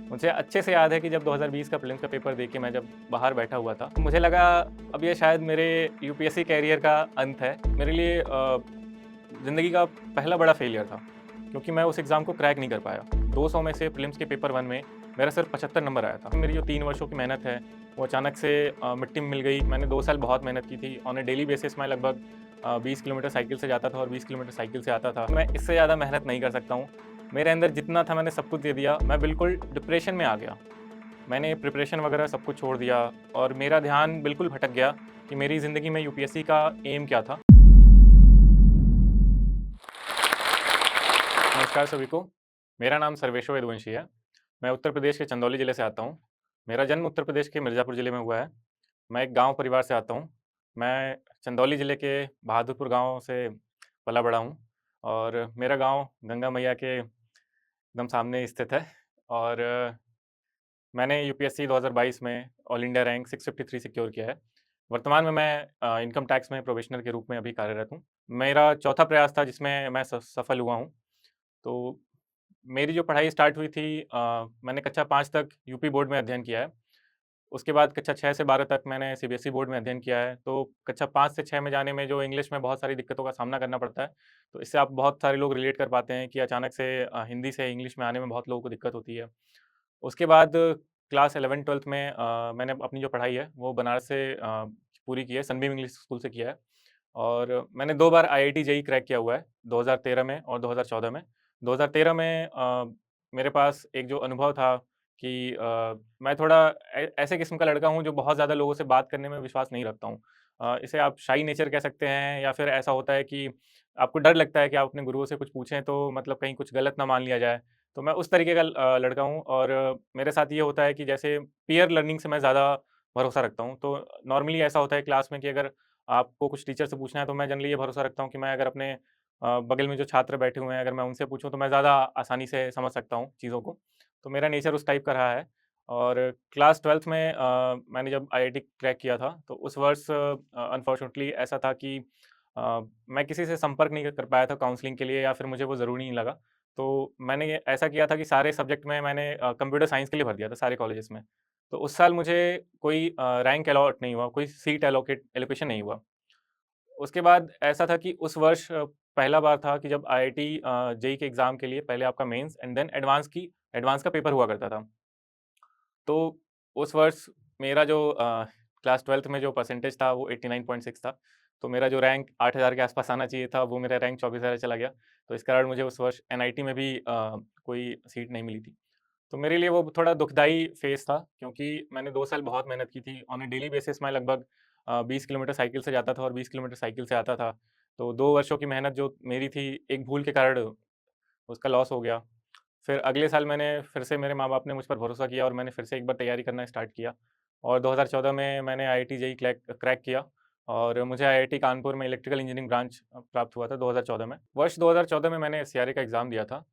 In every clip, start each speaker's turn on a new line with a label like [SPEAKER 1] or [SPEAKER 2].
[SPEAKER 1] मुझे अच्छे से याद है कि जब 2020 का प्रीलिम्स का पेपर दे के मैं जब बाहर बैठा हुआ था, तो मुझे लगा अब ये शायद मेरे यूपीएससी कैरियर का अंत है। मेरे लिए ज़िंदगी का पहला बड़ा फेलियर था, क्योंकि मैं उस एग्ज़ाम को क्रैक नहीं कर पाया। 200 में से प्रीलिम्स के पेपर 1 में मेरा सिर्फ 75 नंबर आया था। मेरी जो 3 वर्षों की मेहनत है, वो अचानक से मिट्टी में मिल गई। मैंने 2 साल बहुत मेहनत की थी। ऑन अ डेली बेसिस मैं लगभग 20 किलोमीटर साइकिल से जाता था और 20 किलोमीटर साइकिल से आता था। मैं इससे ज़्यादा मेहनत नहीं कर सकता हूँ। मेरे अंदर जितना था मैंने सब कुछ दे दिया। मैं बिल्कुल डिप्रेशन में आ गया। मैंने प्रिपरेशन वगैरह सब कुछ छोड़ दिया और मेरा ध्यान बिल्कुल भटक गया कि मेरी ज़िंदगी में यूपीएससी का एम क्या था। नमस्कार सभी को, मेरा नाम सर्वेश्वर यदुवंशी है। मैं उत्तर प्रदेश के चंदौली ज़िले से आता हूँ। मेरा जन्म उत्तर प्रदेश के मिर्ज़ापुर ज़िले में हुआ है। मैं एक गाँव परिवार से आता हूँ। मैं चंदौली ज़िले के बहादुरपुर गाँव से पला-बड़ा हूँ और मेरा गाँव गंगा मैया के एकदम सामने स्थित है और मैंने यूपीएससी 2022 में ऑल इंडिया रैंक 653 सिक्योर किया है। वर्तमान में मैं इनकम टैक्स में प्रोबेशनर के रूप में अभी कार्यरत हूँ। मेरा चौथा प्रयास था जिसमें मैं सफल हुआ हूँ। तो मेरी जो पढ़ाई स्टार्ट हुई थी मैंने कक्षा 5 तक यूपी बोर्ड में अध्ययन किया है। उसके बाद कक्षा 6 से 12 तक मैंने सीबीएसई बोर्ड में अध्ययन किया है। तो कक्षा 5 से 6 में जाने में जो इंग्लिश में बहुत सारी दिक्कतों का सामना करना पड़ता है, तो इससे आप बहुत सारे लोग रिलेट कर पाते हैं कि अचानक से हिंदी से इंग्लिश में आने में बहुत लोगों को दिक्कत होती है। उसके बाद क्लास 11-12 में मैंने अपनी जो पढ़ाई है वो बनारस से पूरी की है, सनबीम इंग्लिश स्कूल से किया है और मैंने 2 बार आईआईटी जेईई क्रैक किया हुआ है, 2013 में और 2014 में। 2013 में मेरे पास एक जो अनुभव था कि मैं थोड़ा ऐसे किस्म का लड़का हूँ जो बहुत ज़्यादा लोगों से बात करने में विश्वास नहीं रखता हूँ। इसे आप शाई नेचर कह सकते हैं या फिर ऐसा होता है कि आपको डर लगता है कि आप अपने गुरुओं से कुछ पूछें तो मतलब कहीं कुछ गलत ना मान लिया जाए। तो मैं उस तरीके का लड़का हूँ और मेरे साथ ये होता है कि जैसे पीयर लर्निंग से मैं ज़्यादा भरोसा रखता हूँ। तो नॉर्मली ऐसा होता है क्लास में कि अगर आपको कुछ टीचर से पूछना है तो मैं जनरली ये भरोसा रखता हूँ कि मैं अगर अपने बगल में जो छात्र बैठे हुए हैं अगर मैं उनसे पूछूँ तो मैं ज़्यादा आसानी से समझ सकता हूँ चीज़ों को। तो मेरा नेचर उस टाइप का रहा है और क्लास 12th में मैंने जब आईआईटी क्रैक किया था तो उस वर्ष अनफॉर्चुनेटली ऐसा था कि मैं किसी से संपर्क नहीं कर पाया था काउंसलिंग के लिए या फिर मुझे वो ज़रूरी नहीं लगा। तो मैंने ये ऐसा किया था कि सारे सब्जेक्ट में मैंने कंप्यूटर साइंस के लिए भर दिया था सारे कॉलेजेस में। तो उस साल मुझे कोई रैंक अलॉट नहीं हुआ, कोई सीट एलोकेशन नहीं हुआ। उसके बाद ऐसा था कि उस वर्ष पहला बार था कि जब आईआईटी जेईई के एग्ज़ाम के लिए पहले आपका मेंस एंड देन एडवांस का पेपर हुआ करता था। तो उस वर्ष मेरा जो क्लास 12th में जो परसेंटेज था वो 89.6 था। तो मेरा जो रैंक 8000 के आस-पास आना चाहिए था वो मेरा रैंक 24,000 चला गया। तो इस कारण मुझे उस वर्ष एनआईटी में भी कोई सीट नहीं मिली थी। तो मेरे लिए वो थोड़ा दुखदाई फ़ेज़ था क्योंकि मैंने 2 साल बहुत मेहनत की थी। ऑन अ डेली बेसिस मैं लगभग 20 किलोमीटर साइकिल से जाता था और 20 किलोमीटर साइकिल से आता था। तो 2 वर्षों की मेहनत जो मेरी थी, एक भूल के कारण उसका लॉस हो गया। फिर अगले साल मैंने फिर से मेरे माँ-बाप ने मुझ पर भरोसा किया और मैंने फिर से एक बार तैयारी करना स्टार्ट किया और 2014 में मैंने आईआईटी जेईई क्रैक किया और मुझे आईआईटी कानपुर में इलेक्ट्रिकल इंजीनियरिंग ब्रांच प्राप्त हुआ था 2014 में। वर्ष 2014 में मैंने सीआरए का एग्ज़ाम दिया था।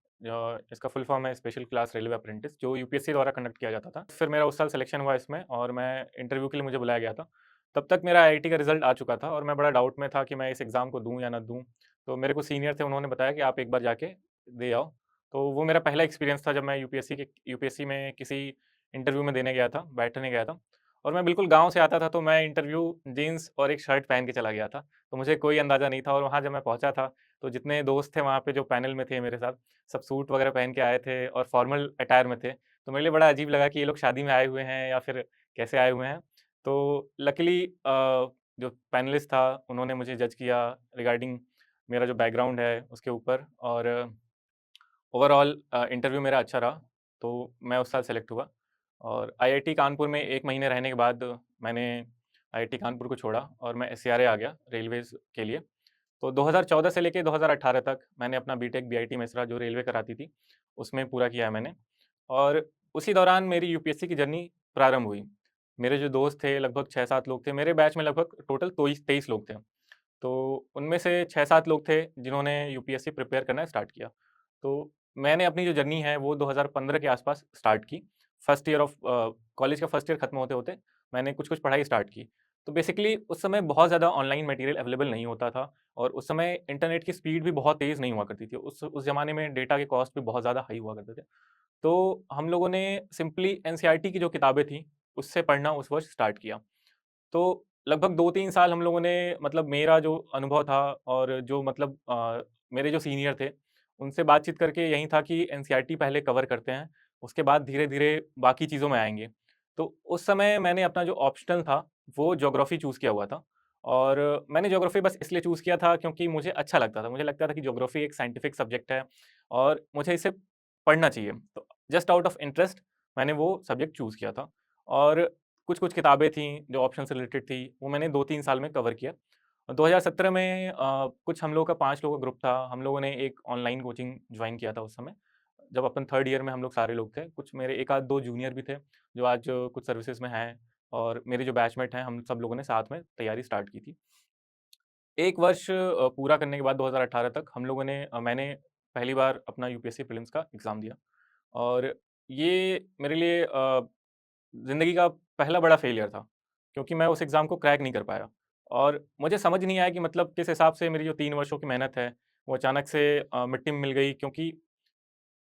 [SPEAKER 1] इसका फुल फॉर्म है स्पेशल क्लास रेलवे अप्रेंटिस जो यूपीएससी द्वारा कंडक्ट किया जाता था। फिर मेरा उस साल सिलेक्शन हुआ इसमें और मैं इंटरव्यू के लिए मुझे बुलाया गया था। तब तक मेरा आईआईटी का रिज़ल्ट आ चुका था और मैं बड़ा डाउट में था कि मैं इस एग्ज़ाम को दूँ या ना दूँ। तो मेरे कुछ सीनियर थे उन्होंने बताया कि आप एक बार जाके दे आओ। तो वो मेरा पहला एक्सपीरियंस था जब मैं यूपीएससी में किसी इंटरव्यू में देने गया था, बैठने गया था और मैं बिल्कुल गाँव से आता था तो मैं इंटरव्यू जीन्स और एक शर्ट पहन के चला गया था। तो मुझे कोई अंदाज़ा नहीं था और वहाँ जब मैं पहुँचा था, तो जितने दोस्त थे वहाँ पे जो पैनल में थे मेरे साथ, सब सूट वगैरह पहन के आए थे और फॉर्मल अटायर में थे। तो मेरे लिए बड़ा अजीब लगा कि ये लोग शादी में आए हुए हैं या फिर कैसे आए हुए हैं। तो लकीली जो पैनलिस्ट था उन्होंने मुझे जज किया रिगार्डिंग मेरा जो बैकग्राउंड है उसके ऊपर और ओवरऑल इंटरव्यू मेरा अच्छा रहा, तो मैं उस साल सेलेक्ट हुआ और आईआईटी कानपुर में 1 महीने रहने के बाद मैंने आईआईटी कानपुर को छोड़ा और मैं एससीआरए आ गया रेलवेज़ के लिए। तो 2014 से लेके 2018 तक मैंने अपना बीटेक बीआईटी मेसरा जो रेलवे कराती थी, उसमें पूरा किया है मैंने और उसी दौरान मेरी यूपीएससी की जर्नी प्रारंभ हुई। मेरे जो दोस्त थे लगभग 6-7 लोग थे, मेरे बैच में लगभग टोटल 23 लोग थे। तो उनमें से 6-7 लोग थे जिन्होंने यूपीएससी प्रिपेयर करना स्टार्ट किया। तो मैंने अपनी जो जर्नी है वो 2015 के आसपास स्टार्ट की। फर्स्ट ईयर ऑफ कॉलेज का फर्स्ट ईयर खत्म होते-होते मैंने कुछ-कुछ पढ़ाई स्टार्ट की। तो बेसिकली उस समय बहुत ज़्यादा ऑनलाइन मटेरियल अवेलेबल नहीं होता था और उस समय इंटरनेट की स्पीड भी बहुत तेज़ नहीं हुआ करती थी। उस ज़माने में डेटा के कॉस्ट भी बहुत ज़्यादा हाई हुआ करते थे। तो हम लोगों ने सिंपली एनसीईआरटी की जो किताबें थी, उससे पढ़ना उस वर्ष स्टार्ट किया। तो लगभग 2-3 साल हम लोगों ने मतलब मेरा जो अनुभव था और जो मतलब मेरे जो सीनियर थे, उनसे बातचीत करके यही था कि एनसीईआरटी पहले कवर करते हैं, उसके बाद धीरे-धीरे बाकी चीज़ों में आएँगे। तो उस समय मैंने अपना जो ऑप्शनल था, वो ज्योग्राफ़ी चूज़ किया हुआ था और मैंने ज्योग्राफ़ी बस इसलिए चूज़ किया था क्योंकि मुझे अच्छा लगता था। मुझे लगता था कि ज्योग्राफ़ी एक साइंटिफ़िक सब्जेक्ट है और मुझे इसे पढ़ना चाहिए। तो जस्ट आउट ऑफ इंटरेस्ट मैंने वो सब्जेक्ट चूज़ किया था और कुछ-कुछ किताबें थीं, जो ऑप्शन से रिलेटेड थी, वो मैंने 2-3 साल में कवर किया। 2017 में कुछ हम लोगों का 5 लोगों का ग्रुप था, हम लोगों ने एक ऑनलाइन कोचिंग जॉइन किया था उस समय, जब अपन 3rd ईयर में हम लोग सारे लोग थे। कुछ मेरे 1 आध 2 जूनियर भी थे, जो आज कुछ सर्विसेज़ में हैं और मेरे जो बैचमेट हैं, हम सब लोगों ने साथ में तैयारी स्टार्ट की थी। 1 वर्ष पूरा करने के बाद 2018 तक हम लोगों ने मैंने पहली बार अपना यूपीएससी प्रीलिम्स का एग्ज़ाम दिया और ये मेरे लिए ज़िंदगी का पहला बड़ा फेलियर था, क्योंकि मैं उस एग्ज़ाम को क्रैक नहीं कर पाया और मुझे समझ नहीं आया कि मतलब किस हिसाब से मेरी जो 3 वर्षों की मेहनत है, वो अचानक से मिट्टी में मिल गई क्योंकि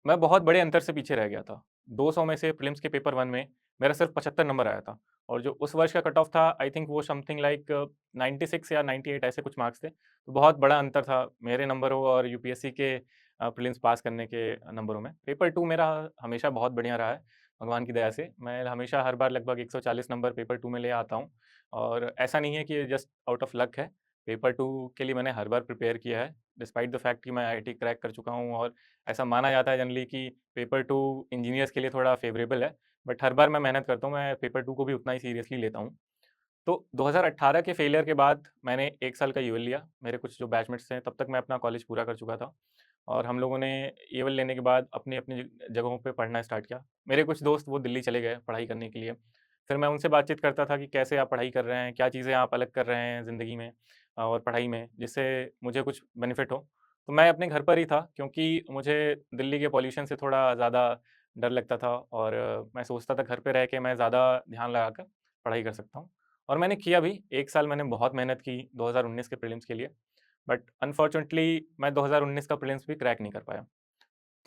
[SPEAKER 1] मैं बहुत बड़े अंतर से पीछे रह गया था। 200 में से प्रीलिम्स के पेपर 1 में मेरा सिर्फ़ 75 नंबर आया था और जो उस वर्ष का कट ऑफ था आई थिंक वो समथिंग लाइक 96 या 98 ऐसे कुछ मार्क्स थे। तो बहुत बड़ा अंतर था मेरे नंबरों और यूपीएससी के प्रीलिम्स पास करने के नंबरों में। पेपर 2 मेरा हमेशा बहुत बढ़िया रहा है, भगवान की दया से। मैं हमेशा हर बार लगभग 140 नंबर पेपर 2 में ले आता हूँ और ऐसा नहीं है कि ये जस्ट आउट ऑफ लक है। पेपर 2 के लिए मैंने हर बार प्रिपेयर किया है, डिस्पाइट द फैक्ट कि मैं आईआईटी क्रैक कर चुका हूँ और ऐसा माना जाता है जनरली कि पेपर 2 इंजीनियर्स के लिए थोड़ा फ़ेवरेबल है, बट हर बार मैं मेहनत करता हूँ, मैं पेपर 2 को भी उतना ही सीरियसली लेता हूँ। तो 2018 के फेलियर के बाद मैंने 1 साल का ईएल लिया। मेरे कुछ जो बैचमेट्स थे, तब तक मैं अपना कॉलेज पूरा कर चुका था और हम लोगों ने ईएल लेने के बाद अपनी-अपनी जगहों पे पढ़ना स्टार्ट किया। मेरे कुछ दोस्त वो दिल्ली चले गए पढ़ाई करने के लिए। फिर मैं उनसे बातचीत करता था कि कैसे आप पढ़ाई कर रहे हैं, क्या चीज़ें आप अलग कर रहे हैं ज़िंदगी में और पढ़ाई में, जिससे मुझे कुछ बेनिफिट हो। तो मैं अपने घर पर ही था क्योंकि मुझे दिल्ली के पॉल्यूशन से थोड़ा ज़्यादा डर लगता था और मैं सोचता था घर पे रह के मैं ज़्यादा ध्यान लगाकर पढ़ाई कर सकता हूँ। और मैंने किया भी, 1 साल मैंने बहुत मेहनत की 2019 के प्रीलिम्स के लिए, बट अनफॉर्च्यूनेटली मैं 2019 का प्रीलिम्स भी क्रैक नहीं कर पाया।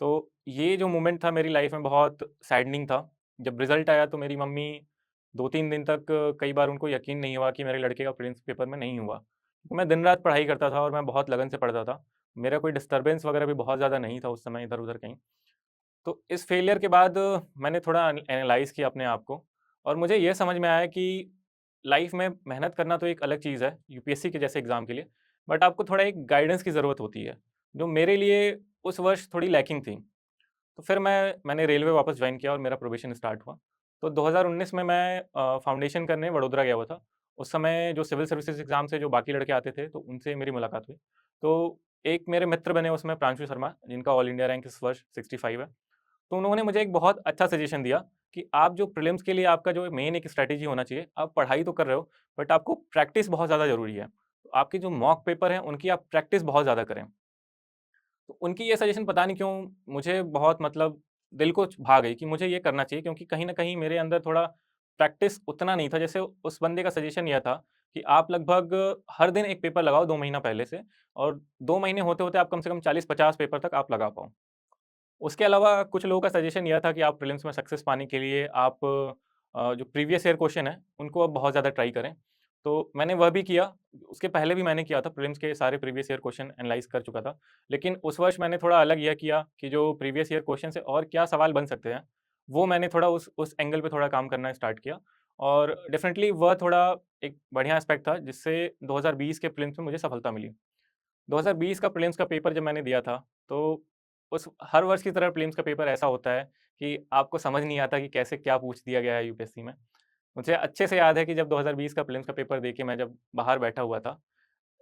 [SPEAKER 1] तो ये जो मोमेंट था मेरी लाइफ़ में बहुत सैडनिंग था। जब रिज़ल्ट आया तो मेरी मम्मी 2-3 दिन तक कई बार उनको यकीन नहीं हुआ कि मेरे लड़के का प्रीलिम्स पेपर में नहीं हुआ। तो मैं दिन-रात पढ़ाई करता था और मैं बहुत लगन से पढ़ता था। मेरा कोई डिस्टर्बेंस वगैरह भी बहुत ज़्यादा नहीं था उस समय इधर-उधर कहीं। तो इस फेलियर के बाद मैंने थोड़ा एनालाइज़ किया अपने आप को और मुझे ये समझ में आया कि लाइफ़ में मेहनत करना तो एक अलग चीज़ है, यूपीएससी के जैसे एग्ज़ाम के लिए, बट आपको थोड़ा एक गाइडेंस की ज़रूरत होती है, जो मेरे लिए उस वर्ष थोड़ी लैकिंग थी। तो फिर मैंने रेलवे वापस जॉइन किया और मेरा प्रोबेशन स्टार्ट हुआ। तो 2019 में मैं फाउंडेशन करने वडोदरा गया हुआ था। उस समय जो सिविल सर्विसेज़ एग्ज़ाम से जो बाकी लड़के आते थे, तो उनसे मेरी मुलाकात हुई। तो एक मेरे मित्र बने उसमें प्रांशु शर्मा, जिनका ऑल इंडिया रैंक इस वर्ष 65 है। तो उन्होंने मुझे एक बहुत अच्छा सजेशन दिया कि आप जो प्रीलिम्स के लिए आपका जो मेन एक स्ट्रैटेजी होना चाहिए, आप पढ़ाई तो कर रहे हो, बट आपको प्रैक्टिस बहुत ज़्यादा ज़रूरी है। तो आपके जो मॉक पेपर हैं, उनकी आप प्रैक्टिस बहुत ज़्यादा करें। तो उनकी ये सजेशन पता नहीं क्यों मुझे बहुत मतलब दिल को भा गई कि मुझे ये करना चाहिए क्योंकि कहीं न कहीं मेरे अंदर थोड़ा प्रैक्टिस उतना नहीं था। जैसे उस बंदे का सजेशन ये था कि आप लगभग हर दिन 1 पेपर लगाओ 2 महीना पहले से और 2 महीने होते-होते आप कम से कम 40-50 पेपर तक आप लगा पाओ। उसके अलावा कुछ लोगों का सजेशन यह था कि आप प्रीलिम्स में सक्सेस पाने के लिए आप जो प्रीवियस ईयर क्वेश्चन है, उनको आप बहुत ज़्यादा ट्राई करें। तो मैंने वह भी किया, उसके पहले भी मैंने किया था, प्रीलिम्स के सारे प्रीवियस ईयर क्वेश्चन एनालाइज़ कर चुका था। लेकिन उस वर्ष मैंने थोड़ा अलग यह किया कि जो प्रीवियस ईयर क्वेश्चन से और क्या सवाल बन सकते हैं, वो मैंने थोड़ा उस एंगल पे थोड़ा काम करना स्टार्ट किया और डेफ़िनिटली वह थोड़ा एक बढ़िया एस्पेक्ट था, जिससे 2020 के प्रीलिम्स में मुझे सफलता मिली। 2020 का प्रीलिम्स का पेपर जब मैंने दिया था, तो उस हर वर्ष की तरह प्रीलिम्स का पेपर ऐसा होता है कि आपको समझ नहीं आता कि कैसे क्या पूछ दिया गया है यूपीएससी में। मुझे अच्छे से याद है कि जब 2020 का प्रीलिम्स का पेपर दे के मैं जब बाहर बैठा हुआ था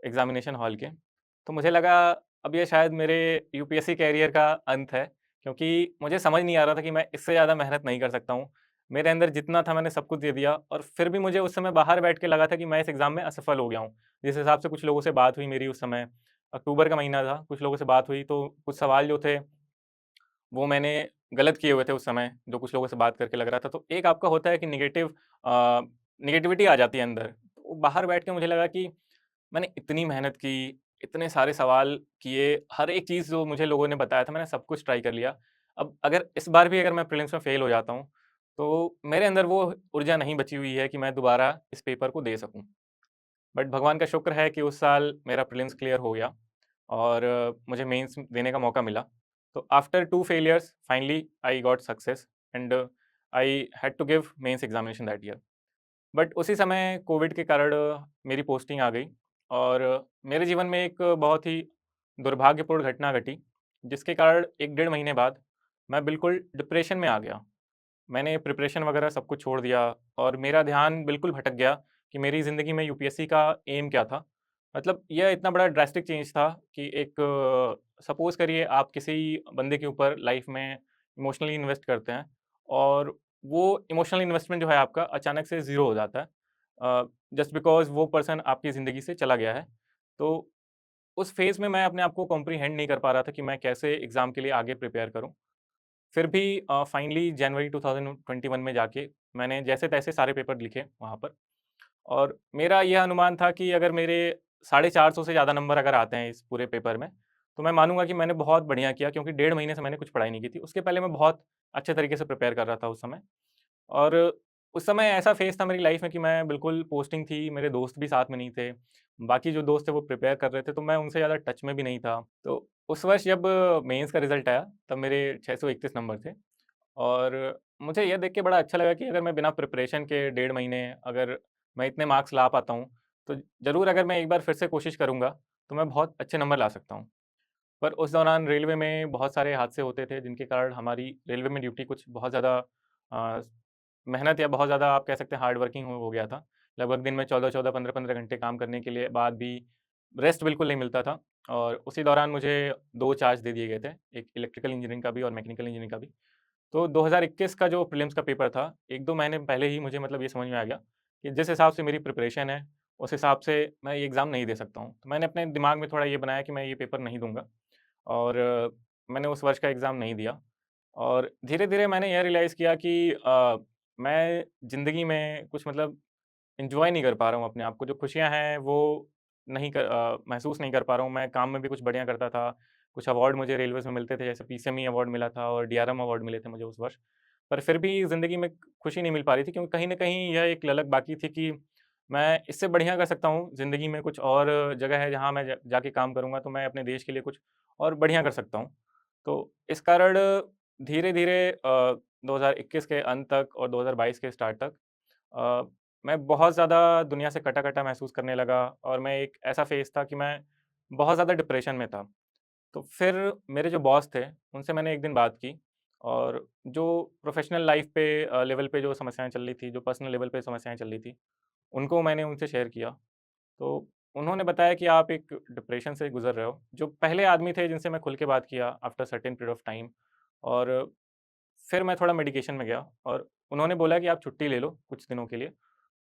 [SPEAKER 1] एग्ज़ामिनेशन हॉल के, तो मुझे लगा अब ये शायद मेरे यूपीएससी करियर का अंत है, क्योंकि मुझे समझ नहीं आ रहा था कि मैं इससे ज़्यादा मेहनत नहीं कर सकता हूँ। मेरे अंदर जितना था मैंने सब कुछ दे दिया और फिर भी मुझे उस समय बाहर बैठ के लगा था कि मैं इस एग्ज़ाम में असफल हो गया हूँ। जिस हिसाब से कुछ लोगों से बात हुई मेरी उस समय, अक्टूबर का महीना था, कुछ लोगों से बात हुई तो कुछ सवाल जो थे वो मैंने गलत किए हुए थे उस समय, जो कुछ लोगों से बात करके लग रहा था। तो एक आपका होता है कि नेगेटिविटी आ जाती है अंदर। तो बाहर बैठ के मुझे लगा कि मैंने इतनी मेहनत की, इतने सारे सवाल किए, हर एक चीज़ जो मुझे लोगों ने बताया था मैंने सब कुछ ट्राई कर लिया। अब अगर इस बार भी अगर मैं प्रीलिम्स में फ़ेल हो जाता हूँ, तो मेरे अंदर वो ऊर्जा नहीं बची हुई है कि मैं दोबारा इस पेपर को दे सकूँ। बट भगवान का शुक्र है कि उस साल मेरा प्रीलिम्स क्लियर हो गया और मुझे मेंस देने का मौका मिला। तो after 2 failures finally I got success and I had to give mains examination that year. But उसी समय कोविड के कारण मेरी पोस्टिंग आ गई और मेरे जीवन में एक बहुत ही दुर्भाग्यपूर्ण घटना घटी, जिसके कारण 1 डेढ़ महीने बाद मैं बिल्कुल डिप्रेशन में आ गया। मैंने प्रिपरेशन वगैरह सब कुछ छोड़ दिया और मेरा ध्यान बिल्कुल भटक गया कि मेरी ज़िंदगी में यूपीएससी का एम क्या था। मतलब यह इतना बड़ा ड्रास्टिक चेंज था कि एक सपोज़ करिए आप किसी बंदे के ऊपर लाइफ़ में इमोशनली इन्वेस्ट करते हैं और वो इमोशनल इन्वेस्टमेंट जो है आपका अचानक से ज़ीरो हो जाता है जस्ट बिकॉज़ वो पर्सन आपकी ज़िंदगी से चला गया है। तो उस फ़ेज़ में मैं अपने आप को कॉम्प्रिहेंड नहीं कर पा रहा था कि मैं कैसे एग्ज़ाम के लिए आगे प्रिपेयर करूँ। फिर भी फाइनली जनवरी 2021 में जाके मैंने जैसे-तैसे सारे पेपर लिखे वहाँ पर और मेरा यह अनुमान था कि अगर मेरे 450 से ज़्यादा नंबर अगर आते हैं इस पूरे पेपर में, तो मैं मानूँगा कि मैंने बहुत बढ़िया किया क्योंकि डेढ़ महीने से मैंने कुछ पढ़ाई नहीं की थी। उसके पहले मैं बहुत अच्छे तरीके से प्रिपेयर कर रहा था उस समय और उस समय ऐसा फ़ेज़ था मेरी लाइफ़ में कि मैं बिल्कुल पोस्टिंग थी, मेरे दोस्त भी साथ में नहीं थे। बाकी जो दोस्त थे वो प्रिपेयर कर रहे थे, तो मैं उनसे ज़्यादा टच में भी नहीं था। तो उस वर्ष जब मेंस का रिज़ल्ट आया, तब मेरे 631 नंबर थे। और मुझे ये देख के बड़ा अच्छा लगा कि अगर मैं बिना प्रिपरेशन के डेढ़ महीने अगर मैं इतने मार्क्स ला पाता हूँ, तो ज़रूर अगर मैं एक बार फिर से कोशिश करूँगा, तो मैं बहुत अच्छे नंबर ला सकता हूँ। पर उस दौरान रेलवे में बहुत सारे हादसे होते थे, जिनके कारण हमारी रेलवे में ड्यूटी कुछ बहुत ज़्यादा अ, मेहनत या बहुत ज़्यादा आप कह सकते हैं हार्ड वर्किंग हो गया था। लगभग दिन में 14-14, 15-15 घंटे काम करने के लिए बाद भी रेस्ट बिल्कुल नहीं मिलता था और उसी दौरान मुझे 2 चार्ज दे दिए गए थे, एक इलेक्ट्रिकल इंजीनियरिंग का भी और मैकेनिकल इंजीनियरिंग का भी। तो 2021 का जो प्रीलिम्स का पेपर था, 1-2 महीने पहले ही मुझे मतलब ये समझ में आ गया कि जिस हिसाब से मेरी प्रिपरेशन है, उस हिसाब से मैं ये एग्ज़ाम नहीं दे सकता हूँ। तो मैंने अपने दिमाग में थोड़ा ये बनाया कि मैं ये पेपर नहीं दूँगा और मैंने उस वर्ष का एग्ज़ाम नहीं दिया और धीरे-धीरे मैंने यह रियलाइज़ किया कि मैं ज़िंदगी में कुछ मतलब एन्जॉय नहीं कर पा रहा हूँ अपने आप को, जो खुशियाँ हैं वो महसूस नहीं कर पा रहा हूँ। मैं काम में भी कुछ बढ़िया करता था, कुछ अवार्ड मुझे रेलवेज़ में मिलते थे, जैसे पीसीएमई अवार्ड मिला था और डीआरएम अवार्ड मिले थे मुझे उस वर्ष। पर फिर भी ज़िंदगी में खुशी नहीं मिल पा रही थी क्योंकि कहीं न कहीं यह एक ललक बाकी थी कि मैं इससे बढ़िया कर सकता हूँ, ज़िंदगी में कुछ और जगह है जहाँ मैं जाके काम करूँगा तो मैं अपने देश के लिए कुछ और बढ़िया कर सकता हूँ। तो इस कारण धीरे-धीरे 2021 के अंत तक और 2022 के स्टार्ट तक अ, मैं बहुत ज़्यादा दुनिया से कटा-कटा महसूस करने लगा और मैं एक ऐसा फ़ेज़ था कि मैं बहुत ज़्यादा डिप्रेशन में था। तो फिर मेरे जो बॉस थे, उनसे मैंने एक दिन बात की और जो प्रोफ़ेशनल लाइफ़ पे लेवल पे जो समस्याएँ चल रही थी, जो पर्सनल लेवल पे समस्याएँ चल रही थी, उनको मैंने उनसे शेयर किया। तो उन्होंने बताया कि आप एक डिप्रेशन से गुज़र रहे हो, जो पहले आदमी थे जिनसे मैं खुल के बात किया after certain period of time और फिर मैं थोड़ा मेडिकेशन में गया और उन्होंने बोला कि आप छुट्टी ले लो कुछ दिनों के लिए।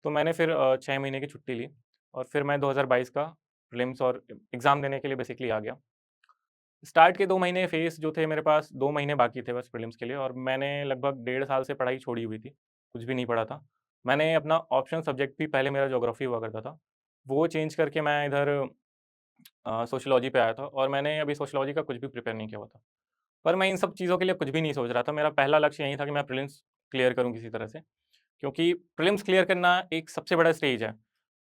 [SPEAKER 1] तो मैंने फिर 6 महीने की छुट्टी ली और फिर मैं 2022 का प्रीलिम्स और एग्ज़ाम देने के लिए बेसिकली आ गया। स्टार्ट के 2 महीने फेस जो थे मेरे पास 2 महीने बाकी थे बस प्रीलिम्स के लिए और मैंने लगभग डेढ़ साल से पढ़ाई छोड़ी हुई थी, कुछ भी नहीं पढ़ा था। मैंने अपना ऑप्शनल सब्जेक्ट भी पहले मेरा ज्योग्राफ़ी हुआ करता था, वो चेंज करके मैं इधर सोशियोलॉजी पे आया था और मैंने अभी सोशियोलॉजी का कुछ भी प्रिपेयर नहीं किया हुआ था। पर मैं इन सब चीज़ों के लिए कुछ भी नहीं सोच रहा था, मेरा पहला लक्ष्य यही था कि मैं प्रीलिम्स क्लियर करूँ किसी तरह से। क्योंकि प्रीलिम्स क्लियर करना एक सबसे बड़ा स्टेज है।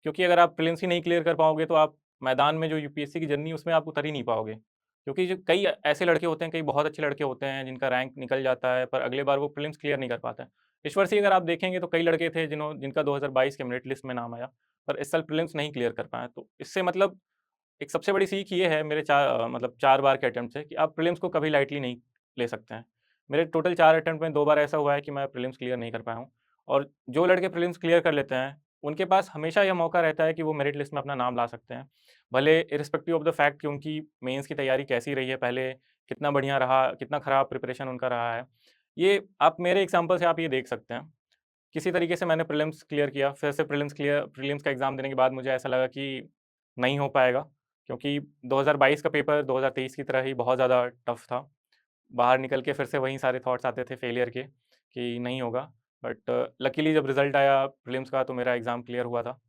[SPEAKER 1] क्योंकि अगर आप प्रीलिम्स ही नहीं क्लियर कर पाओगे तो आप मैदान में जो यूपीएससी की जर्नी है उसमें आप उतर ही नहीं पाओगे। क्योंकि जो कई ऐसे लड़के होते हैं, कई बहुत अच्छे लड़के होते हैं जिनका रैंक निकल जाता है पर अगले बार वो प्रीलिम्स क्लियर नहीं कर पाते हैं। इस वर्ष ही अगर आप देखेंगे तो कई लड़के थे जिनका 2022 के मेरिट लिस्ट में नाम आया, पर इस साल प्रीलिम्स नहीं क्लियर कर पाए। तो इससे मतलब एक सबसे बड़ी सीख ये है मेरे मतलब 4 बार के अटेम्प्ट से कि आप प्रीलिम्स को कभी लाइटली नहीं ले सकते हैं। मेरे टोटल 4 अटेम्प्ट में 2 बार ऐसा हुआ है कि मैं प्रीलिम्स क्लियर नहीं कर पाया हूँ और जो लड़के प्रीलिम्स क्लियर कर लेते हैं, उनके पास हमेशा यह मौका रहता है कि वो मेरिट लिस्ट में अपना नाम ला सकते हैं। भले इर्रेस्पेक्टिव ऑफ द फैक्ट कि उनकी मेंस की तैयारी कैसी रही है पहले, कितना बढ़िया रहा, कितना खराब प्रिपरेशन उनका रहा है। ये आप मेरे एग्ज़ाम्पल से आप ये देख सकते हैं। किसी तरीके से मैंने प्रीलिम्स क्लियर किया, फिर से प्रीलिम्स का एग्ज़ाम देने के बाद मुझे ऐसा लगा कि नहीं हो पाएगा, क्योंकि 2022 का पेपर 2023 की तरह ही बहुत ज़्यादा टफ़ था। बाहर निकल के फिर से वही सारे थॉट्स आते थे फेलियर के, कि नहीं होगा। बट लकीली जब रिज़ल्ट आया प्रीलिम्स का तो मेरा एग्ज़ाम क्लियर हुआ था।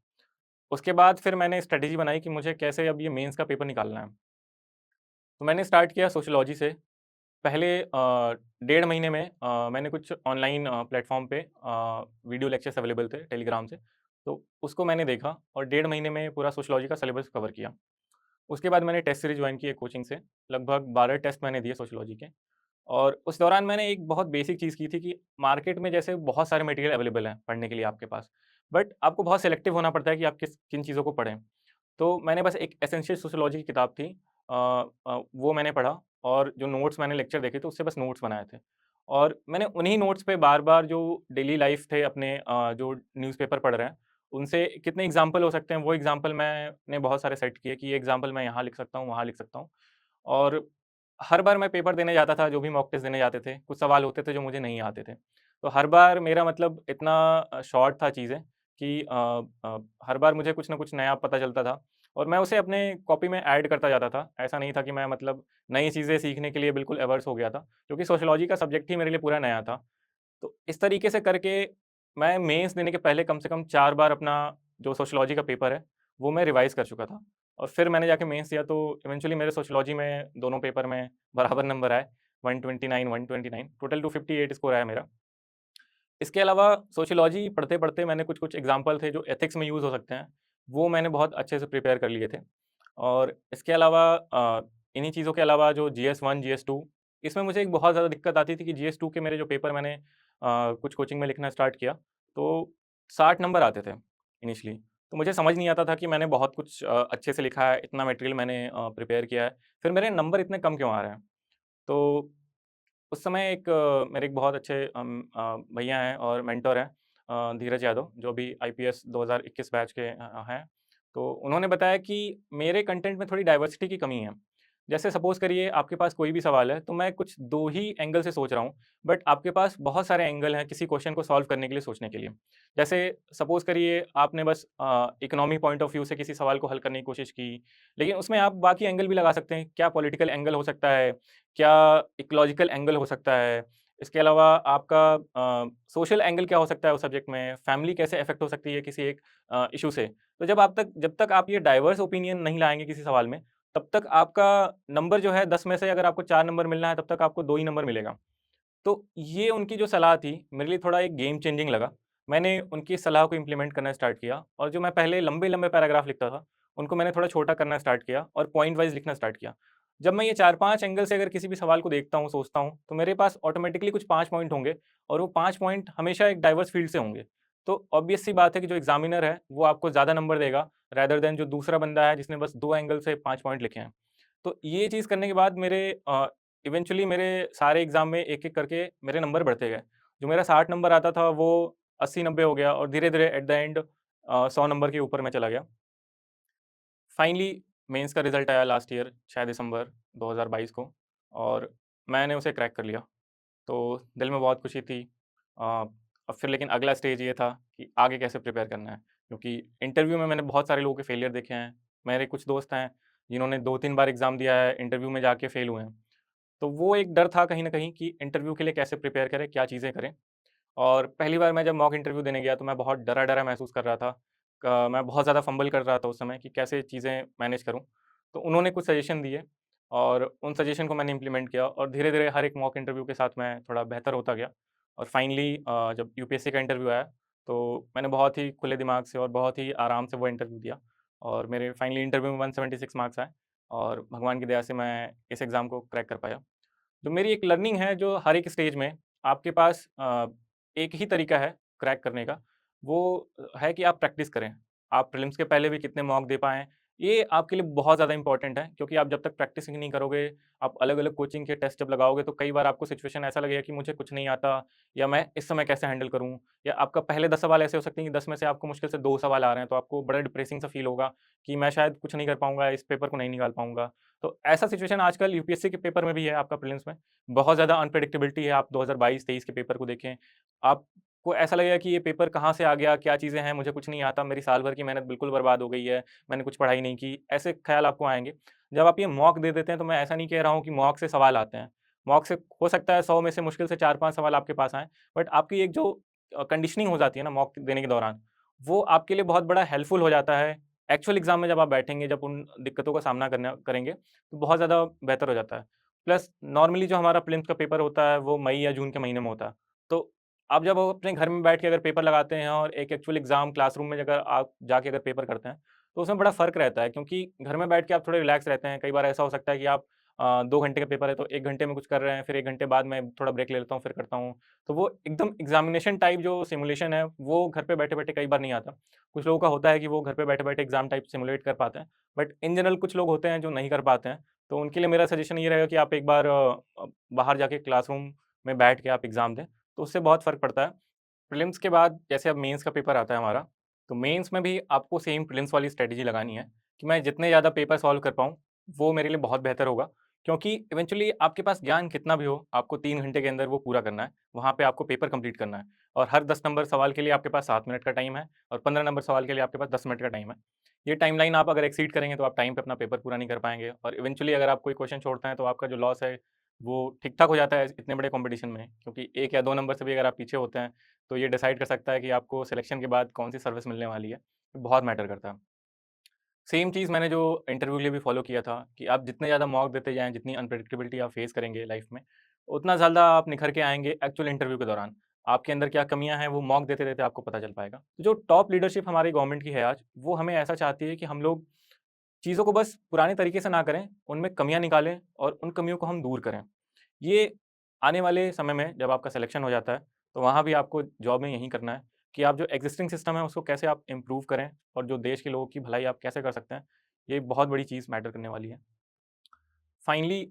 [SPEAKER 1] उसके बाद फिर मैंने स्ट्रैटेजी बनाई कि मुझे कैसे अब ये मेंस का पेपर निकालना है। तो मैंने स्टार्ट किया सोशियोलॉजी से। पहले डेढ़ महीने में मैंने कुछ ऑनलाइन प्लेटफ़ॉर्म पे वीडियो लेक्चर्स अवेलेबल थे टेलीग्राम से, तो उसको मैंने देखा और डेढ़ महीने में पूरा सोशियोलॉजी का सिलेबस कवर किया। उसके बाद मैंने टेस्ट सीरीज़ जॉइन की एक कोचिंग से, लगभग 12 टेस्ट मैंने दिए सोशियोलॉजी के। और उस दौरान मैंने एक बहुत बेसिक चीज़ की थी कि मार्केट में जैसे बहुत सारे मटेरियल अवेलेबल हैं पढ़ने के लिए आपके पास, बट आपको बहुत सेलेक्टिव होना पड़ता है कि आप किन चीज़ों को पढ़ें। तो मैंने बस एक एसेंशियल सोशियोलॉजी की किताब थी, वो मैंने पढ़ा और जो नोट्स मैंने लेक्चर देखे थे उससे बस नोट्स बनाए थे। और मैंने उन्हीं नोट्स पे बार-बार जो डेली लाइफ़ थे अपने, जो न्यूज़पेपर पढ़ रहे हैं, उनसे कितने एग्ज़ाम्पल हो सकते हैं, वो एग्ज़ाम्पल मैंने बहुत सारे सेट किए कि ये एग्ज़ाम्पल मैं यहाँ लिख सकता हूँ, वहाँ लिख सकता हूँ। और हर बार मैं पेपर देने जाता था, जो भी मॉक टेस्ट देने जाते थे, कुछ सवाल होते थे जो मुझे नहीं आते थे। तो हर बार मेरा मतलब इतना शॉर्ट था चीज़ें कि हर बार मुझे कुछ न कुछ नया पता चलता था और मैं उसे अपने कॉपी में ऐड करता जाता था। ऐसा नहीं था कि मैं मतलब नई चीज़ें सीखने के लिए बिल्कुल अवर्स हो गया था, क्योंकि सोशियोलॉजी का सब्जेक्ट ही मेरे लिए पूरा नया था। तो इस तरीके से करके मैं मेंस देने के पहले कम से कम 4 बार अपना जो सोशियोलॉजी का पेपर है, वो मैं रिवाइज़ कर चुका था। और फिर मैंने जाके मेंस दिया तो इवेंचुअली मेरे सोशियोलॉजी में दोनों पेपर में बराबर नंबर आए, 129, 129, टोटल 258 स्कोर आया मेरा। इसके अलावा सोशियोलॉजी पढ़ते-पढ़ते मैंने कुछ-कुछ एग्ज़ाम्पल थे जो एथिक्स में यूज़ हो सकते हैं, वो मैंने बहुत अच्छे से प्रिपेयर कर लिए थे। और इसके अलावा इन्हीं चीज़ों के अलावा जो जीएस 1, जीएस 2, इसमें मुझे एक बहुत ज़्यादा दिक्कत आती थी कि जीएस 2 के मेरे जो पेपर मैंने कुछ कोचिंग में लिखना स्टार्ट किया, तो 60 नंबर आते थे इनिशियली। तो मुझे समझ नहीं आता था कि मैंने बहुत कुछ अच्छे से लिखा है, इतना मटेरियल मैंने प्रिपेयर किया है, फिर मेरे नंबर इतने कम क्यों आ रहे हैं? तो उस समय एक मेरे एक बहुत अच्छे भैया हैं और मेंटर हैं, धीरज यादव, जो भी आईपीएस 2021 बैच के हैं। तो उन्होंने बताया कि मेरे कंटेंट में थोड़ी डाइवर्सिटी की कमी है। जैसे सपोज़ करिए आपके पास कोई भी सवाल है, तो मैं कुछ 2 ही एंगल से सोच रहा हूँ, बट आपके पास बहुत सारे एंगल हैं किसी क्वेश्चन को सॉल्व करने के लिए सोचने के लिए। जैसे सपोज़ करिए आपने बस इकोनॉमी पॉइंट ऑफ व्यू से किसी सवाल को हल करने की कोशिश की, लेकिन उसमें आप बाकी एंगल भी लगा सकते हैं। क्या पॉलिटिकल एंगल हो सकता है? क्या इकोलॉजिकल एंगल हो सकता है? इसके अलावा आपका सोशल एंगल क्या हो सकता है उस सब्जेक्ट में? फैमिली कैसे अफ़ेक्ट हो सकती है किसी एक इश्यू से? तो जब तक आप ये डाइवर्स ओपिनियन नहीं लाएँगे किसी सवाल में, तब तक आपका नंबर जो है 10 में से अगर आपको 4 नंबर मिलना है, तब तक आपको 2 ही नंबर मिलेगा। तो ये उनकी जो सलाह थी, मेरे लिए थोड़ा एक गेम चेंजिंग लगा। मैंने उनकी सलाह को इम्प्लीमेंट करना स्टार्ट किया और जो मैं पहले लंबे-लंबे पैराग्राफ लिखता था, उनको मैंने थोड़ा छोटा करना स्टार्ट किया और पॉइंट वाइज़ लिखना स्टार्ट किया। जब मैं ये 4-5 एंगल से अगर किसी भी सवाल को देखता हूँ, सोचता हूँ, तो मेरे पास ऑटोमैटिकली कुछ 5 पॉइंट होंगे और वो 5 पॉइंट हमेशा एक डाइवर्स फ़ील्ड से होंगे। तो ऑब्वियस सी बात है कि जो एग्ज़ामिनर है, वो आपको ज़्यादा नंबर देगा रेदर दैन जो दूसरा बंदा है जिसने बस 2 एंगल से 5 पॉइंट लिखे हैं। तो ये चीज़ करने के बाद इवेंचुअली मेरे सारे एग्ज़ाम में एक-एक करके मेरे नंबर बढ़ते गए। जो मेरा 60 नंबर आता था वो 80-90 हो गया और धीरे-धीरे एट द एंड 100 नंबर के ऊपर मैं चला गया। फाइनली मेंस का रिज़ल्ट आया लास्ट ईयर 6 दिसंबर 2022 को और मैंने उसे क्रैक कर लिया। तो दिल में बहुत खुशी थी। अब फिर लेकिन अगला स्टेज ये था कि आगे कैसे प्रिपेयर करना है, क्योंकि इंटरव्यू में मैंने बहुत सारे लोगों के फेलियर देखे हैं। मेरे कुछ दोस्त हैं जिन्होंने 2-3 बार एग्ज़ाम दिया है, इंटरव्यू में जाके फेल हुए हैं। तो वो एक डर था कहीं न कहीं कि इंटरव्यू के लिए कैसे प्रिपेयर करें, क्या चीज़ें करें? और पहली बार मैं जब मॉक इंटरव्यू देने गया तो मैं बहुत डरा-डरा महसूस कर रहा था। मैं बहुत ज़्यादा फंबल कर रहा था उस समय कि कैसे चीज़ें मैनेज करूँ। तो उन्होंने कुछ सजेशन दिए और उन सजेशन को मैंने इम्प्लीमेंट किया और धीरे-धीरे हर एक मॉक इंटरव्यू के साथ मैं थोड़ा बेहतर होता गया। और फाइनली जब यूपीएससी का इंटरव्यू आया, तो मैंने बहुत ही खुले दिमाग से और बहुत ही आराम से वो इंटरव्यू दिया और मेरे फाइनली इंटरव्यू में 176 मार्क्स आए और भगवान की दया से मैं इस एग्ज़ाम को क्रैक कर पाया। जो मेरी एक लर्निंग है जो हर एक स्टेज में आपके पास एक ही तरीका है क्रैक करने का, वो है कि आप प्रैक्टिस करें। आप प्रीलिम्स के पहले भी कितने मॉक दे पाएँ, ये आपके लिए बहुत ज़्यादा इम्पोर्टेंट है, क्योंकि आप जब तक प्रैक्टिस ही नहीं करोगे, आप अलग-अलग कोचिंग के टेस्ट जब लगाओगे तो कई बार आपको सिचुएशन ऐसा लगेगा कि मुझे कुछ नहीं आता या मैं इस समय कैसे हैंडल करूँ? या आपका पहले 10 सवाल ऐसे हो सकते हैं कि 10 में से आपको मुश्किल से 2 सवाल आ रहे हैं, तो आपको बड़ा डिप्रेसिंग सा फ़ील होगा कि मैं शायद कुछ नहीं कर पाऊँगा, इस पेपर को नहीं निकाल पाऊँगा। तो ऐसा सिचुएशन आजकल यूपीएससी के पेपर में भी है आपका प्रीलिम्स में। बहुत ज़्यादा अनप्रेडिक्टेबिलिटी है, आप 2022-23 के पेपर को देखें, आपको ऐसा लगेगा कि ये पेपर कहाँ से आ गया, क्या चीज़ें हैं, मुझे कुछ नहीं आता, मेरी साल भर की मेहनत बिल्कुल बर्बाद हो गई है, मैंने कुछ पढ़ाई नहीं की, ऐसे ख़्याल आपको आएँगे। जब आप ये मॉक दे देते हैं, तो मैं ऐसा नहीं कह रहा हूँ कि मॉक से सवाल आते हैं। मॉक से हो सकता है 100 में से मुश्किल से 4-5 सवाल आपके पास आएँ, बट आपकी एक जो कंडीशनिंग हो जाती है ना मॉक देने के दौरान, वो आपके लिए बहुत बड़ा हेल्पफुल हो जाता है। एक्चुअल एग्ज़ाम में जब आप बैठेंगे, जब उन दिक्कतों का सामना करना करेंगे, तो बहुत ज़्यादा बेहतर हो जाता है। प्लस नॉर्मली जो हमारा प्रीलिम्स का पेपर होता है वो मई या जून के महीने में होता है। तो आप जब अपने घर में बैठ के अगर पेपर लगाते हैं और एक एक्चुअल एग्ज़ाम क्लासरूम में अगर आप जाके अगर पेपर करते हैं, तो उसमें बड़ा फ़र्क रहता है, क्योंकि घर में बैठ के आप थोड़े रिलैक्स रहते हैं। कई बार ऐसा हो सकता है कि आप 2 घंटे का पेपर है तो 1 घंटे में कुछ कर रहे हैं, फिर 1 घंटे बाद मैं थोड़ा ब्रेक ले लेता हूँ, फिर करता हूँ। तो वो एकदम एग्ज़ामिनेशन टाइप जो सिमुलेशन है, वो घर पे बैठे-बैठे कई बार नहीं आता। कुछ लोगों का होता है कि वो घर पे बैठे-बैठे एग्ज़ाम टाइप सिमुलेट कर पाते हैं, बट इन जनरल कुछ लोग होते हैं जो नहीं कर पाते हैं। तो उनके लिए मेरा सजेशन ये रहेगा कि आप एक बार बाहर जाके क्लासरूम में बैठ के आप एग्ज़ाम दें, तो उससे बहुत फ़र्क पड़ता है। प्रीलिम्स के बाद जैसे अब मेंस का पेपर आता है हमारा, तो मेंस में भी आपको सेम प्रीलिम्स वाली स्ट्रैटेजी लगानी है कि मैं जितने ज़्यादा पेपर सॉल्व कर पाऊँ, वो मेरे लिए बहुत बेहतर होगा। क्योंकि इवेंचुअली आपके पास ज्ञान कितना भी हो, आपको 3 घंटे के अंदर वो पूरा करना है। वहाँ पे आपको पेपर कंप्लीट करना है और हर 10 नंबर सवाल के लिए आपके पास 7 मिनट का टाइम है और 15 नंबर सवाल के लिए आपके पास 10 मिनट का टाइम है। ये टाइमलाइन आप अगर एक्सीड करेंगे तो आप टाइम पे अपना पेपर पूरा नहीं कर पाएँगे और इवेंचुअली अगर आप कोई क्वेश्चन छोड़ते हैं तो आपका जो लॉस है, वो ठीक-ठाक हो जाता है इतने बड़े कॉम्पिटिशन में। क्योंकि 1 या 2 नंबर से भी अगर आप पीछे होते हैं, तो ये डिसाइड कर सकता है कि आपको सिलेक्शन के बाद कौन-सी सर्विस मिलने वाली है। बहुत मैटर करता है। सेम चीज़ मैंने जो इंटरव्यू के लिए भी फ़ॉलो किया था कि आप जितने ज़्यादा मॉक देते जाएँ, जितनी अनप्रेडिक्टेबिलिटी आप फेस करेंगे लाइफ़ में, उतना ज़्यादा आप निखर के आएँगे एक्चुअल इंटरव्यू के दौरान। आपके अंदर क्या कमियाँ हैं, वो मॉक देते-देते आपको पता चल पाएगा। जो टॉप लीडरशिप हमारी गवर्नमेंट की है आज, वो हमें ऐसा चाहती है कि हम लोग चीज़ों को बस पुराने तरीके से ना करें, उनमें कमियाँ निकालें और उन कमियों को हम दूर करें। ये आने वाले समय में जब आपका सिलेक्शन हो जाता है, तो वहाँ भी आपको जॉब में यही करना है कि आप जो एक्सिस्टिंग सिस्टम है, उसको कैसे आप इम्प्रूव करें और जो देश के लोगों की भलाई आप कैसे कर सकते हैं, ये बहुत बड़ी चीज़ मैटर करने वाली है। फाइनली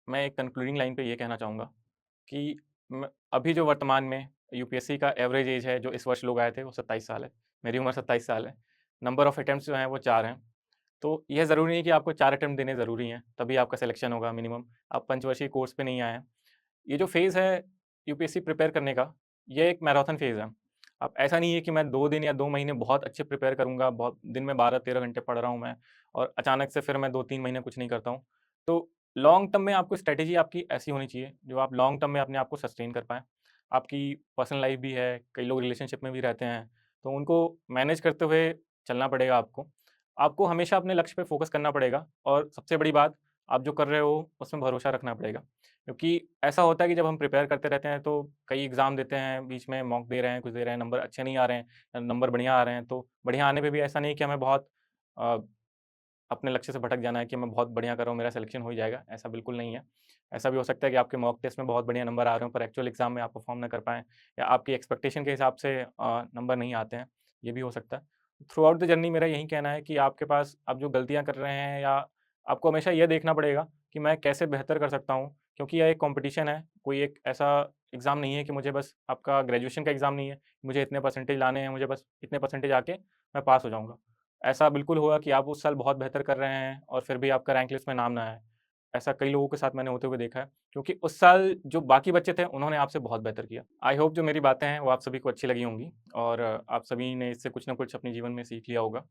[SPEAKER 1] मैं एक कंक्लूडिंग लाइन पे ये कहना चाहूँगा कि म अभी जो वर्तमान में यूपीएससी का एवरेज ऐज है, जो इस वर्ष लोग आए थे, वो 27 साल है। मेरी उम्र 27 साल है। नंबर ऑफ अटेम्प्ट्स जो हैं, वो 4 हैं। तो यह ज़रूरी नहीं कि आपको 4 अटेम्प्ट देने ज़रूरी हैं, तभी आपका सिलेक्शन होगा मिनिमम। आप पंचवर्षीय कोर्स पे नहीं आए हैं। ये जो फ़ेज़ है यूपीएससी प्रिपेयर करने का, ये एक मैराथन फ़ेज़ है। अब ऐसा नहीं है कि मैं 2 दिन या 2 महीने बहुत अच्छे प्रिपेयर करूँगा, बहुत दिन में 12-13 घंटे पढ़ रहा हूँ मैं और अचानक से फिर मैं 2-3 महीने कुछ नहीं करता हूँ। तो लॉन्ग टर्म में आपको स्ट्रैटेजी आपकी ऐसी होनी चाहिए, जो आप लॉन्ग टर्म में अपने आप को सस्टेन कर पाएँ। आपकी पर्सनल लाइफ़ भी है, कई लोग रिलेशनशिप में भी रहते हैं, तो उनको मैनेज करते हुए चलना पड़ेगा आपको। आपको हमेशा अपने लक्ष्य पे फ़ोकस करना पड़ेगा और सबसे बड़ी बात, आप जो कर रहे हो, उसमें भरोसा रखना पड़ेगा। क्योंकि ऐसा होता है कि जब हम प्रिपेयर करते रहते हैं तो कई एग्ज़ाम देते हैं, बीच में मॉक दे रहे हैं, कुछ दे रहे हैं, नंबर अच्छे नहीं आ रहे हैं, नंबर बढ़िया आ रहे हैं, तो बढ़िया आने पे भी ऐसा नहीं कि हमें बहुत अ, अपने लक्ष्य से भटक जाना है कि मैं बहुत बढ़िया कर रहा हूँ, मेरा सिलेक्शन हो ही जाएगा, ऐसा बिल्कुल नहीं है। ऐसा भी हो सकता है कि आपके मॉक टेस्ट में बहुत बढ़िया नंबर आ रहे हों, पर एक्चुअल एग्ज़ाम में आप परफ़ॉर्म ना कर पाएँ या आपकी एक्सपेक्टेशन के हिसाब से नंबर नहीं आते हैं, ये भी हो सकता है। थ्रू आउट द जर्नी मेरा यही कहना है कि आपके पास आप जो गलतियाँ कर रहे हैं या आपको हमेशा ये देखना पड़ेगा कि मैं कैसे बेहतर कर सकता हूँ, क्योंकि यह एक कॉम्पिटिशन है, कोई एक ऐसा एग्ज़ाम नहीं है कि मुझे बस आपका ग्रेजुएशन का एग्ज़ाम नहीं है, मुझे इतने परसेंटेज लाने हैं, मुझे बस इतने परसेंटेज आके मैं पास हो जाऊँगा। ऐसा बिल्कुल हुआ कि आप उस साल बहुत बेहतर कर रहे हैं और फिर भी आपका रैंक लिस्ट में नाम ना आए। ऐसा कई लोगों के साथ मैंने होते हुए देखा है, क्योंकि उस साल जो बाकी बच्चे थे, उन्होंने आपसे बहुत बेहतर किया। आई होप जो मेरी बातें हैं, वो आप सभी को अच्छी लगी होंगी और आप सभी ने इससे कुछ न कुछ अपने जीवन में सीख लिया होगा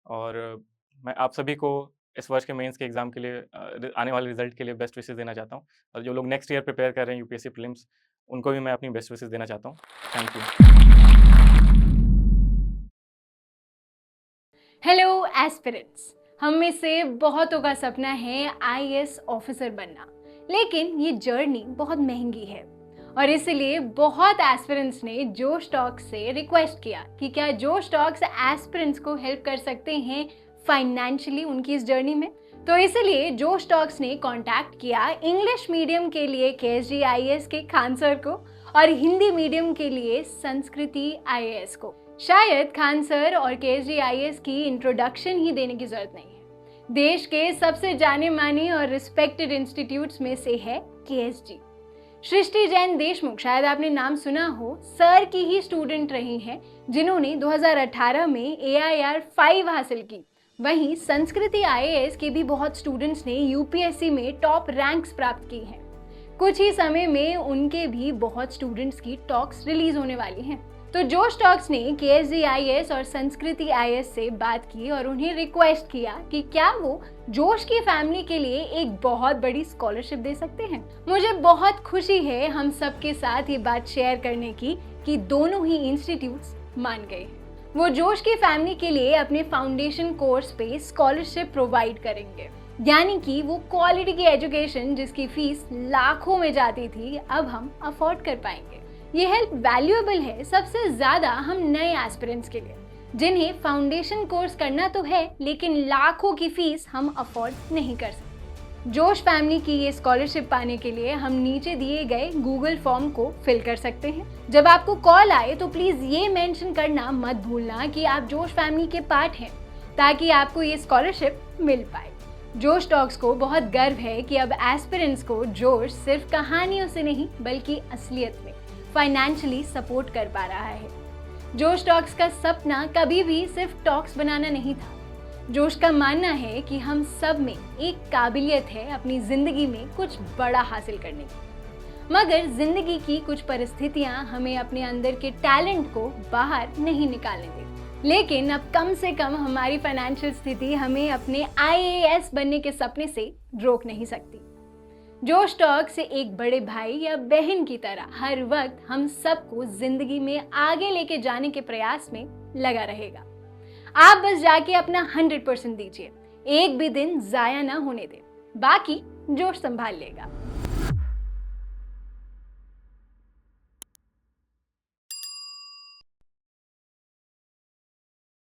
[SPEAKER 1] और मैं आप सभी को इस वर्ष के मेंस के एग्ज़ाम के लिए आने वाले रिज़ल्ट के लिए बेस्ट विशेज़ देना चाहता हूँ और जो लोग नेक्स्ट ईयर प्रिपेयर कर रहे हैं यूपीएससी प्रीलिम्स, उनको भी मैं अपनी बेस्ट विशेज़ देना चाहता हूँ। Thank you.
[SPEAKER 2] Hello aspirants. हम में से बहुतों का सपना है आईएएस ऑफिसर बनना, लेकिन ये जर्नी बहुत महंगी है और इसीलिए बहुत एस्पिरेंट्स ने जोश टॉक्स से रिक्वेस्ट किया कि क्या जोश टॉक्स एस्पिरेंट्स को हेल्प कर सकते हैं फाइनेंशियली उनकी इस जर्नी में। तो इसलिए जोश टॉक्स ने कांटेक्ट किया इंग्लिश मीडियम के लिए केएसजी आईएएस के खान सर को और हिंदी मीडियम के लिए संस्कृति आईएएस को। शायद खान सर और केएसजी आईएएस की इंट्रोडक्शन ही देने की जरूरत नहीं है। देश के सबसे जाने माने और रिस्पेक्टेड इंस्टीट्यूट्स में से है केएसजी। सृष्टि जैन देशमुख, शायद आपने नाम सुना हो, सर की ही स्टूडेंट रही हैं जिन्होंने 2018 में AIR 5 हासिल की। वहीं संस्कृति आईएएस के भी बहुत स्टूडेंट्स ने यूपीएससी में टॉप रैंक्स प्राप्त की हैं। कुछ ही समय में उनके भी बहुत स्टूडेंट्स की टॉक्स रिलीज होने वाली हैं। तो जोश टॉक्स ने केएसजी आईएएस और संस्कृति आईएएस से बात की और उन्हें रिक्वेस्ट किया कि क्या वो जोश की फैमिली के लिए एक बहुत बड़ी स्कॉलरशिप दे सकते हैं। मुझे बहुत खुशी है हम सबके साथ ये बात शेयर करने की कि दोनों ही इंस्टीट्यूट्स मान गए। वो जोश की फैमिली के लिए अपने फाउंडेशन कोर्स पे स्कॉलरशिप प्रोवाइड करेंगे। यानी कि वो क्वालिटी की एजुकेशन जिसकी फीस लाखों में जाती थी, अब हम अफोर्ड कर पाएंगे। ये हेल्प वैल्यूएबल है सबसे ज़्यादा हम नए एस्पिरेंट्स के लिए, जिन्हें फाउंडेशन कोर्स करना तो है लेकिन लाखों की फीस हम अफोर्ड नहीं कर सकते। जोश फैमिली की ये स्कॉलरशिप पाने के लिए हम नीचे दिए गए गूगल फॉर्म को फिल कर सकते हैं। जब आपको कॉल आए तो प्लीज़ ये मेंशन करना मत भूलना कि आप जोश फैमिली के पार्ट हैं, ताकि आपको ये स्कॉलरशिप मिल पाए। जोश टॉक्स को बहुत गर्व है कि अब एस्पिरेंट्स को जोश सिर्फ कहानियों से नहीं बल्कि असलियत में फाइनेंशियली सपोर्ट कर पा रहा है। जोश टॉक्स का सपना कभी भी सिर्फ टॉक्स बनाना नहीं था। जोश का मानना है कि हम सब में एक काबिलियत है अपनी जिंदगी में कुछ बड़ा हासिल करने की, मगर जिंदगी की कुछ परिस्थितियां हमें अपने अंदर के टैलेंट को बाहर नहीं निकालने देती। लेकिन अब कम से कम हमारी फाइनेंशियल स्थिति हमें अपने IAS बनने के सपने से रोक नहीं सकती। जोश टॉक से एक बड़े भाई या बहन की तरह हर वक्त हम सबको जिंदगी में आगे लेके जाने के प्रयास में लगा रहेगा। आप बस जाके अपना 100% दीजिए, एक भी दिन जाया ना होने दें, बाकी जोश संभाल लेगा।